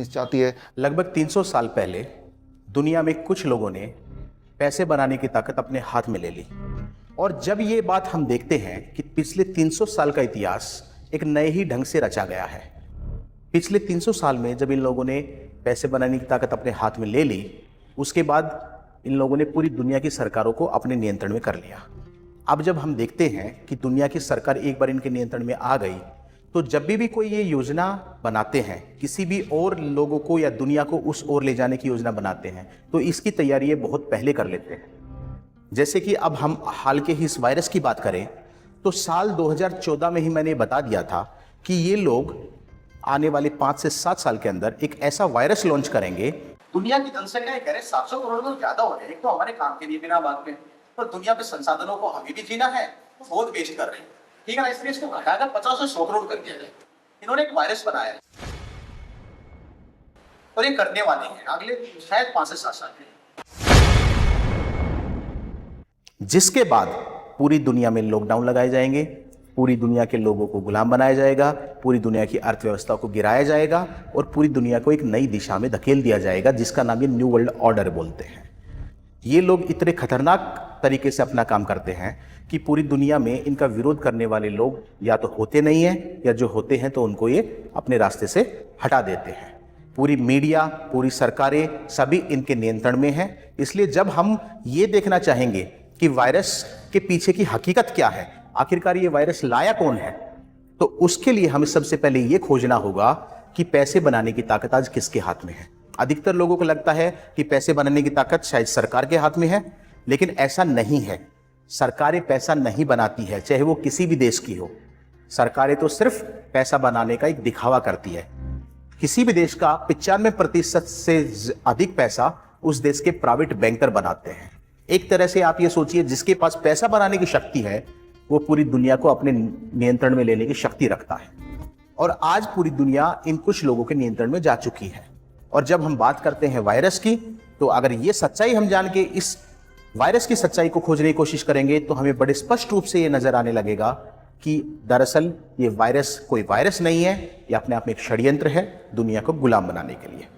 चाहती है। लगभग 300 साल पहले दुनिया में कुछ लोगों ने पैसे बनाने की ताकत अपने हाथ में ले ली, और जब ये बात हम देखते हैं कि पिछले 300 साल का इतिहास एक नए ही ढंग से रचा गया है। पिछले 300 साल में जब इन लोगों ने पैसे बनाने की ताकत अपने हाथ में ले ली, उसके बाद इन लोगों ने पूरी दुनिया की सरकारों को अपने नियंत्रण में कर लिया। अब जब हम देखते हैं कि दुनिया की सरकार एक बार इनके नियंत्रण में आ गई, तो जब भी कोई ये योजना बनाते हैं, किसी भी और लोगों को या दुनिया को उस ओर ले जाने की योजना बनाते हैं, तो इसकी तैयारी ये बहुत पहले कर लेते हैं। जैसे कि अब हम हाल के ही इस वायरस की बात करें, तो साल 2014 में ही मैंने बता दिया था कि ये लोग आने वाले 5 से 7 साल के अंदर एक ऐसा वायरस लॉन्च करेंगे। दुनिया की जनसंख्या कह रहे 700 करोड़ तो ज्यादा हो रहे हैं। एक तो हमारे काम के लिए बिना बात में, तो दुनिया के संसाधनों को हमें भी जीना है, बहुत वेस्ट कर रहे हैं, ठीक है ना। इसलिए इसको घटाकर 50 से 100 करोड़ कर दिया जाए। इन्होंने एक वायरस बनाया है और ये करने वाले हैं अगले शायद 5 से 7 साल में, जिसके बाद पूरी दुनिया में लॉकडाउन लगाए जाएंगे, पूरी दुनिया के लोगों को गुलाम बनाया जाएगा, पूरी दुनिया की अर्थव्यवस्था को गिराया जाएगा और पूरी दुनिया को एक नई दिशा में धकेल दिया जाएगा, जिसका नाम ये न्यू वर्ल्ड ऑर्डर बोलते हैं। ये लोग इतने खतरनाक तरीके से अपना काम करते हैं कि पूरी दुनिया में इनका विरोध करने वाले लोग या तो होते नहीं हैं, या जो होते हैं तो उनको ये अपने रास्ते से हटा देते हैं। पूरी मीडिया, पूरी सरकारें सभी इनके नियंत्रण में हैं। इसलिए जब हम ये देखना चाहेंगे कि वायरस के पीछे की हकीकत क्या है, आखिरकार ये वायरस लाया कौन है, तो उसके लिए हमें सबसे पहले ये खोजना होगा कि पैसे बनाने की ताकत आज किसके हाथ में है। अधिकतर लोगों को लगता है कि पैसे बनाने की ताकत शायद सरकार के हाथ में है, लेकिन ऐसा नहीं है। सरकारें पैसा नहीं बनाती है, चाहे वो किसी भी देश की हो। सरकारें तो सिर्फ पैसा बनाने का एक दिखावा करती है। किसी भी देश का 95% से अधिक पैसा उस देश के प्राइवेट बैंकर बनाते हैं। एक तरह से आप ये सोचिए, जिसके पास पैसा बनाने की शक्ति है वो पूरी दुनिया को अपने नियंत्रण में लेने की शक्ति रखता है, और आज पूरी दुनिया इन कुछ लोगों के नियंत्रण में जा चुकी है। और जब हम बात करते हैं वायरस की, तो अगर ये सच्चाई हम जान के इस वायरस की सच्चाई को खोजने की कोशिश करेंगे, तो हमें बड़े स्पष्ट रूप से ये नजर आने लगेगा कि दरअसल ये वायरस कोई वायरस नहीं है, ये अपने आप में एक षड्यंत्र है दुनिया को गुलाम बनाने के लिए।